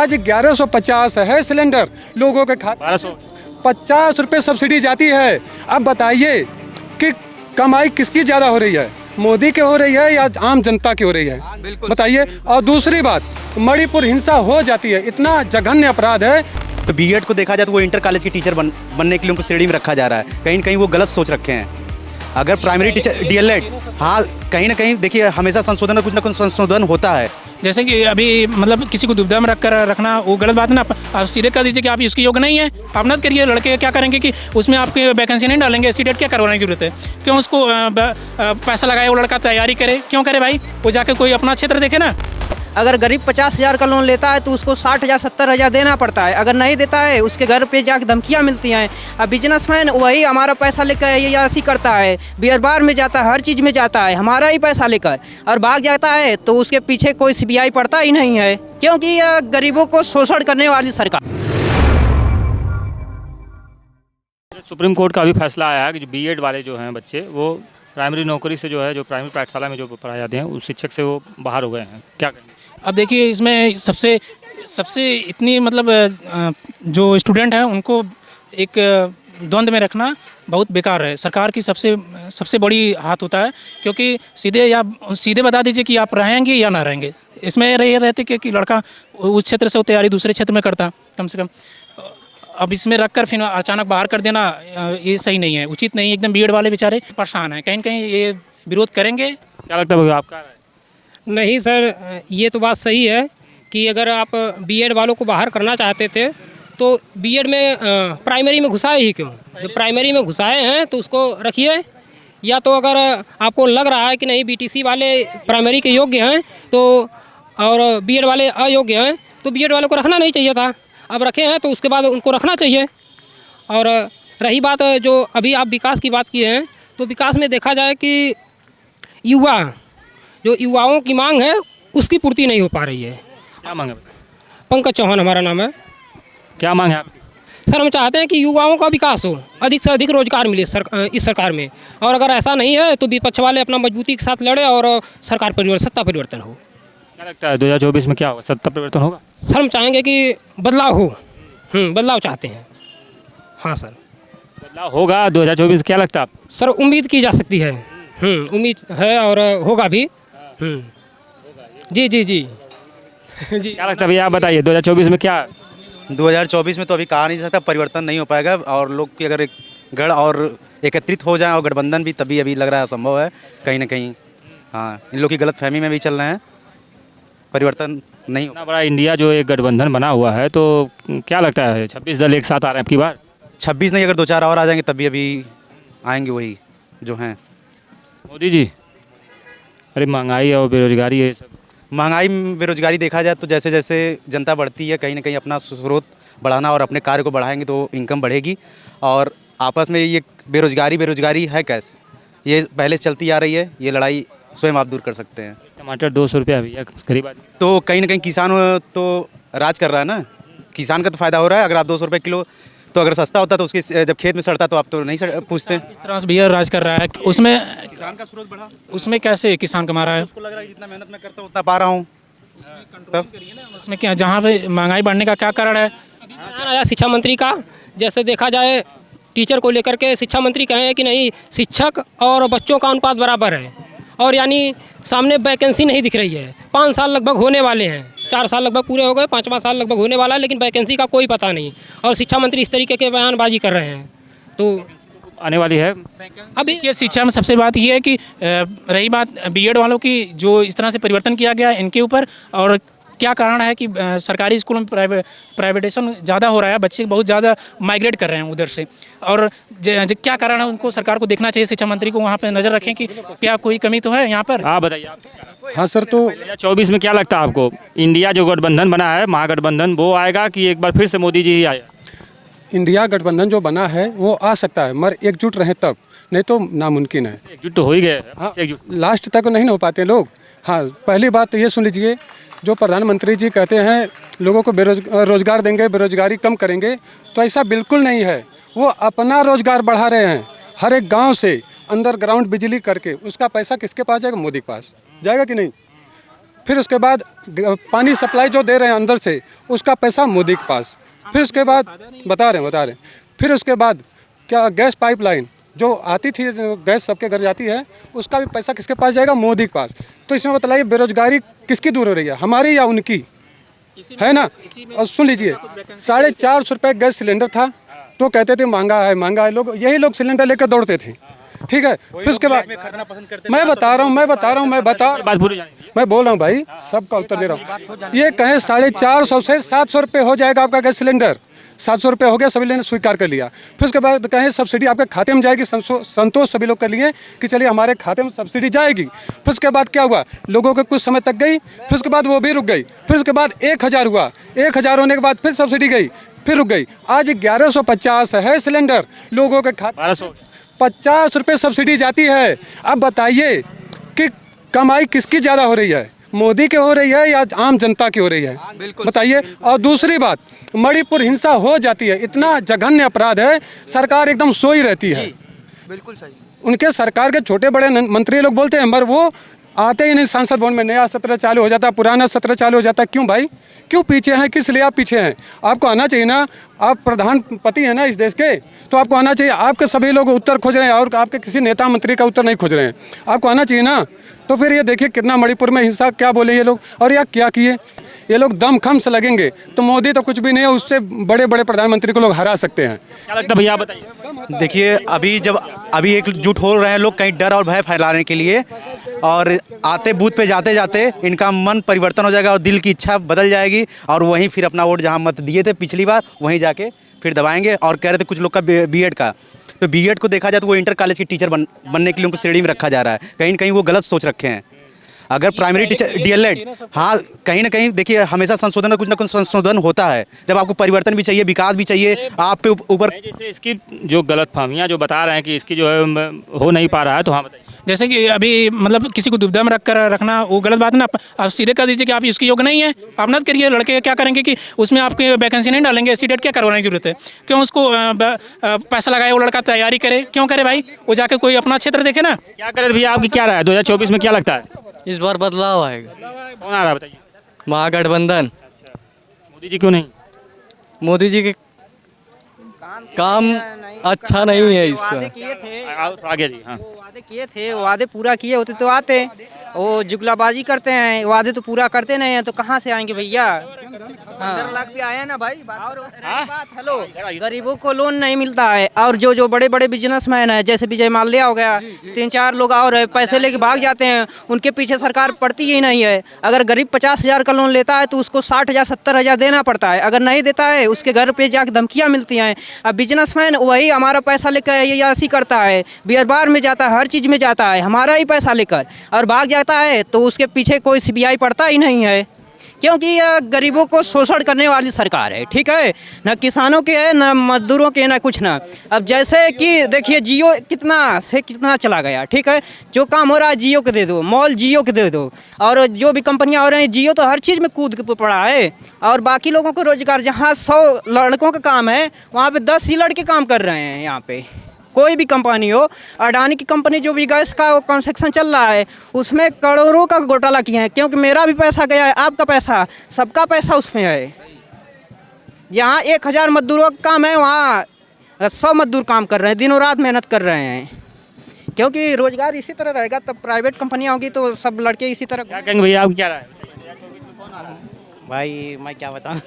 आज 1150 है सिलेंडर, लोगों के खाते 50 रुपये सब्सिडी जाती है। अब बताइए कि कमाई किसकी ज़्यादा हो रही है, मोदी की हो रही है या आम जनता की हो रही है? बताइए। और दूसरी बात, मणिपुर हिंसा हो जाती है, इतना जघन्य अपराध है। तो बीएड को देखा जाए तो वो इंटर कॉलेज के टीचर बनने के लिए उनको श्रेणी में रखा जा रहा है। कहीं ना कहीं वो गलत सोच रखे हैं। अगर प्राइमरी टीचर डीएलएड, हाँ कहीं ना कहीं देखिए हमेशा संशोधन, कुछ ना कुछ संशोधन होता है। जैसे कि अभी मतलब किसी को दुविधा में रखना वो गलत बात है ना। आप सीधे कर दीजिए कि आप इसके योग्य नहीं है, आप मत करिए। लड़के क्या करेंगे कि उसमें आपके वैकेंसी नहीं डालेंगे, सीटेट क्या करवाने की जरूरत है? क्यों उसको पैसा लगाए वो लड़का तैयारी करे? क्यों करे भाई? वो जाके कोई अपना क्षेत्र देखे ना। अगर गरीब 50,000 का लोन लेता है तो उसको 60,000 70,000 देना पड़ता है। अगर नहीं देता है उसके घर पे जाके धमकियाँ मिलती हैं। अब बिजनेसमैन वही हमारा पैसा लेकर ये ऐसी करता है, बियर बार में जाता है, हर चीज़ में जाता है, हमारा ही पैसा लेकर और भाग जाता है तो उसके पीछे कोई सीबीआई पड़ता ही नहीं है, क्योंकि यह गरीबों को शोषण करने वाली सरकार। सुप्रीम कोर्ट का भी फैसला आया है कि जो बीएड वाले जो हैं बच्चे, वो प्राइमरी नौकरी से जो है, जो प्राइमरी पाठशाला में जो पढ़ाए जाते हैं उस शिक्षक से वो बाहर हो गए हैं। क्या कहेंगे? अब देखिए इसमें सबसे इतनी मतलब जो स्टूडेंट हैं उनको एक द्वंद्व में रखना बहुत बेकार है। सरकार की सबसे बड़ी हाथ होता है, क्योंकि सीधे बता दीजिए कि आप रहेंगे या ना रहेंगे। इसमें ये रहते कि लड़का उस क्षेत्र से वो तैयारी दूसरे क्षेत्र में करता कम से कम। अब इसमें रखकर फिर अचानक बाहर कर देना ये सही नहीं है, उचित नहीं है एकदम। बीएड वाले बेचारे परेशान हैं, कहीं ना कहीं ये विरोध करेंगे। क्या लगता है आपका? नहीं सर, ये तो बात सही है कि अगर आप बीएड वालों को बाहर करना चाहते थे तो बीएड में प्राइमरी में घुसाए ही क्यों? जो प्राइमरी में घुसाए हैं तो उसको रखिए। या तो अगर आपको लग रहा है कि नहीं बीटीसी वाले प्राइमरी के योग्य हैं तो और बीएड वाले अयोग्य हैं तो बीएड वालों को रखना नहीं चाहिए था। अब रखे हैं तो उसके बाद उनको रखना चाहिए। और रही बात जो अभी आप विकास की बात किए हैं, तो विकास में देखा जाए कि युवाओं की मांग है उसकी पूर्ति नहीं हो पा रही है। क्या मांग है? पंकज चौहान हमारा नाम है। क्या मांग है आपकी? सर हम चाहते हैं कि युवाओं का विकास हो, अधिक से अधिक रोजगार मिले इस सरकार में। और अगर ऐसा नहीं है तो विपक्ष वाले अपना मजबूती के साथ लड़े और सत्ता परिवर्तन हो। क्या लगता है 2024 में क्या होगा? सत्ता परिवर्तन होगा? सर हम चाहेंगे कि बदलाव हो। बदलाव चाहते हैं। हाँ सर, बदलाव होगा 2024। क्या लगता है आप? सर उम्मीद की जा सकती है। उम्मीद है और होगा भी। जी जी जी जी। क्या लगता है भैया, आप बताइए 2024 में क्या? 2024 में तो अभी कहा नहीं जा सकता, परिवर्तन नहीं हो पाएगा। और लोग की अगर एक गढ़ और एकत्रित हो जाए और गठबंधन भी, तभी अभी लग रहा है असंभव है कहीं ना कहीं। हाँ, इन लोग की गलतफहमी में भी चल रहे हैं, परिवर्तन नहीं हो। इतना बड़ा इंडिया जो एक गठबंधन बना हुआ है, तो क्या लगता है 26 दल एक साथ आ रहे हैं आपकी बार? 26 नहीं, अगर 2-4 और आ जाएंगे तभी अभी आएंगे वही जो हैं। मोदी जी, अरे महंगाई और बेरोजगारी है सब। महंगाई बेरोजगारी देखा जाए तो जैसे जैसे जनता बढ़ती है, कहीं ना कहीं अपना स्रोत बढ़ाना और अपने कार्य को बढ़ाएंगे तो इनकम बढ़ेगी। और आपस में ये बेरोजगारी है कैसे, ये पहले चलती आ रही है, ये लड़ाई स्वयं आप दूर कर सकते हैं। टमाटर 200 रुपया भैया, गरीब आदमी। तो कहीं ना कहीं किसान तो राज कर रहा है ना, किसान का तो फायदा हो रहा है। अगर आप 200 रुपये किलो, तो अगर सस्ता होता तो उसके जब खेत में सड़ता तो आप तो नहीं पूछते। इस तरह से भैया राज कर रहा है, उसमें किसान का स्रोत बढ़ा, उसमें कैसे किसान कमा रहा है? उसको लग रहा है जितना मेहनत मैं करता हूँ उतना पा रहा हूँ। तब उसमें क्या, जहाँ पे महंगाई बढ़ने का क्या कारण है? बयान आया शिक्षा मंत्री का, जैसे देखा जाए टीचर को लेकर के शिक्षा मंत्री कहे कि नहीं शिक्षक और बच्चों का अनुपात बराबर है। और यानी सामने वैकेंसी नहीं दिख रही है। 5 साल लगभग होने वाले हैं, 4 साल लगभग पूरे हो गए, 5वां साल लगभग होने वाला है, लेकिन वैकेंसी का कोई पता नहीं। और शिक्षा मंत्री इस तरीके के बयानबाजी कर रहे हैं तो आने वाली है। अभी ये शिक्षा में सबसे बात ये है कि रही बात बीएड वालों की, जो इस तरह से परिवर्तन किया गया इनके ऊपर, और क्या कारण है कि सरकारी स्कूलों में प्राइवेटेशन ज़्यादा हो रहा है, बच्चे बहुत ज़्यादा माइग्रेट कर रहे हैं उधर से। और क्या कारण है, उनको सरकार को देखना चाहिए, शिक्षा मंत्री को वहाँ पे नज़र रखें कि क्या कोई कमी तो है यहाँ पर। हाँ बताइए आप। हाँ सर, तो 2024 में क्या लगता है आपको, इंडिया जो गठबंधन बना है, महागठबंधन, वो आएगा कि एक बार फिर से मोदी जी ही आए? इंडिया गठबंधन जो बना है वो आ सकता है, मगर एकजुट रहें तब, नहीं तो नामुमकिन है। एकजुट तो हो ही गए। हाँ, लास्ट तक नहीं हो पाते लोग। हाँ, पहली बात तो ये सुन लीजिए, जो प्रधानमंत्री जी कहते हैं लोगों को रोजगार देंगे, बेरोजगारी कम करेंगे, तो ऐसा बिल्कुल नहीं है। वो अपना रोजगार बढ़ा रहे हैं। हर एक गांव से अंडरग्राउंड बिजली करके उसका पैसा किसके पास जाएगा? मोदी के पास जाएगा कि नहीं? फिर उसके बाद पानी सप्लाई जो दे रहे हैं अंदर से, उसका पैसा मोदी के पास। फिर उसके बाद बता रहे हैं फिर उसके बाद क्या गैस पाइपलाइन जो आती थी, जो गैस सबके घर जाती है, उसका भी पैसा किसके पास जाएगा? मोदी के पास। तो इसमें बताइए बेरोजगारी किसकी दूर हो रही है, हमारी या उनकी? है ना। और सुन लीजिए, 450 रुपये गैस सिलेंडर था तो कहते थे महंगा है महंगा है, लोग यही लोग सिलेंडर लेकर दौड़ते थे। ठीक है, फिर उसके बाद मैं बता रहा हूँ मैं बोल रहा हूँ भाई, सबका उत्तर दे रहा हूँ। ये कहें 450 से 700 रुपये हो जाएगा आपका गैस सिलेंडर, 700 रुपये हो गया, सभी ने स्वीकार कर लिया। फिर उसके बाद कहें सब्सिडी आपके खाते में जाएगी, संतोष सभी लोग कर लिए कि चलिए हमारे खाते में सब्सिडी जाएगी। फिर उसके बाद क्या हुआ, लोगों को कुछ समय तक गई, फिर उसके बाद वो भी रुक गई। फिर उसके बाद 1000 हुआ, 1000 होने के बाद फिर सब्सिडी गई, फिर रुक गई। आज 1150 है सिलेंडर, लोगों के खाते 50 रुपये सब्सिडी जाती है। अब बताइए कि कमाई किसकी ज़्यादा हो रही है, मोदी की हो रही है या आम जनता की हो रही है? बताइए। और दूसरी बात, मणिपुर हिंसा हो जाती है, इतना जघन्य अपराध है, सरकार एकदम सोई रहती है। बिल्कुल सही। उनके सरकार के छोटे बड़े मंत्री लोग बोलते हैं, मगर वो आते ही नहीं संसद भवन में, नया सत्र चालू हो जाता है, पुराना सत्र चालू हो जाता है। क्यों भाई, क्यों पीछे हैं, किस लिए आप पीछे हैं? आपको आना चाहिए ना, आप प्रधानपति हैं ना इस देश के, तो आपको आना चाहिए। आपके सभी लोग उत्तर खोज रहे हैं और आपके किसी नेता मंत्री का उत्तर नहीं खोज रहे हैं, आपको आना चाहिए ना। तो फिर ये देखिए कितना मणिपुर में हिंसा, क्या बोले ये लोग और या क्या किए ये लोग। दम खम से लगेंगे तो मोदी तो कुछ भी नहीं है, उससे बड़े बड़े प्रधानमंत्री को लोग हरा सकते हैं। क्या लगता है भैया, बताइए। देखिए अभी एकजुट हो रहे हैं लोग कहीं डर और भय फैलाने के लिए, और आते बूथ पे जाते जाते इनका मन परिवर्तन हो जाएगा और दिल की इच्छा बदल जाएगी, और वहीं फिर अपना वोट जहां मत दिए थे पिछली बार वहीं जाके फिर दबाएंगे। और कह रहे थे कुछ लोग का बीएड का, तो बीएड को देखा जाए तो वो इंटर कॉलेज की टीचर बनने के लिए उनको श्रेणी में रखा जा रहा है। कहीं ना कहीं वो गलत सोच रखे हैं। अगर प्राइमरी टीचर डीएलएड, हाँ कहीं ना कहीं देखिए हमेशा संशोधन में कुछ ना कुछ संशोधन होता है। जब आपको परिवर्तन भी चाहिए, विकास भी चाहिए, आप पे ऊपर जैसे इसकी जो गलतफहमियां जो बता रहे हैं कि इसकी जो है हो नहीं पा रहा है, तो हाँ बताइए। जैसे कि अभी मतलब किसी को दुविधा में रखना वो गलत बात है ना। आप सीधे कर दीजिए कि आप इसके योग्य नहीं है, आप मत करिए। लड़के क्या करेंगे कि उसमें आपके वैकेंसी नहीं डालेंगे, सीटेट क्या करवाने की जरूरत है? क्यों उसको पैसा लगाए, वो लड़का तैयारी करे, क्यों करे भाई? वो जाके कोई अपना क्षेत्र देखे ना। क्या करे भैया, आपकी क्या राय है 2024 में, क्या लगता है? इस बार बदलाव आएगा। कौन आ रहा है बताइए? महागठबंधन। मोदी जी क्यों नहीं? मोदी जी के काम अच्छा नहीं है इस वादे पर। किए थे, आगे जी। हाँ, वो वादे किए थे, वादे पूरा किए होते तो आते। वो जुगलाबाजी करते हैं, वादे तो पूरा करते नहीं हैं, तो कहाँ से आएंगे भैया? 15 लाख भी आया ना भाई। और रही बात, हेलो, गरीबों को लोन नहीं मिलता है, और जो बड़े बड़े बिजनेसमैन हैं, जैसे विजय माल्या हो गया, 3-4 लोग और है, पैसे लेके भाग जाते हैं, उनके पीछे सरकार पड़ती ही नहीं है। अगर गरीब 50,000 का लोन लेता है तो उसको 60,000 70,000 देना पड़ता है। अगर नहीं देता है, उसके घर पे जाकर धमकियाँ मिलती हैं। अब बिजनेसमैन वही हमारा पैसा लेकर ये ऐसी करता है, बियर बार में जाता है, हर चीज़ में जाता है, हमारा ही पैसा लेकर और भाग जाता है, तो उसके पीछे कोई सीबीआई पड़ता ही नहीं है, क्योंकि यह गरीबों को शोषण करने वाली सरकार है। ठीक है, न किसानों के है, न मजदूरों के, न कुछ ना। अब जैसे कि देखिए जियो कितना से कितना चला गया। ठीक है, जो काम हो रहा है जियो को दे दो, मॉल जियो को दे दो, और जो भी कंपनियां हो रही हैं, जियो तो हर चीज़ में कूद के पड़ा है। और बाकी लोगों को रोजगार, जहाँ 100 लड़कों का काम है वहाँ पे 10 ही लड़के काम कर रहे हैं। यहाँ पे कोई भी कंपनी हो, अडानी की कंपनी जो भी गैस का कंस्ट्रक्शन चल रहा है, उसमें करोड़ों का घोटाला किया है, क्योंकि मेरा भी पैसा गया है, आपका पैसा, सबका पैसा उसमें है। यहाँ 1000 मजदूरों का काम है, वहाँ 100 मजदूर काम कर रहे हैं, दिनों रात मेहनत कर रहे हैं। क्योंकि रोजगार इसी तरह रहेगा, तब प्राइवेट कंपनियाँ होंगी तो सब लड़के इसी तरह। क्या कहेंगे भैया, आप क्या राय है? भाई मैं क्या बताऊं।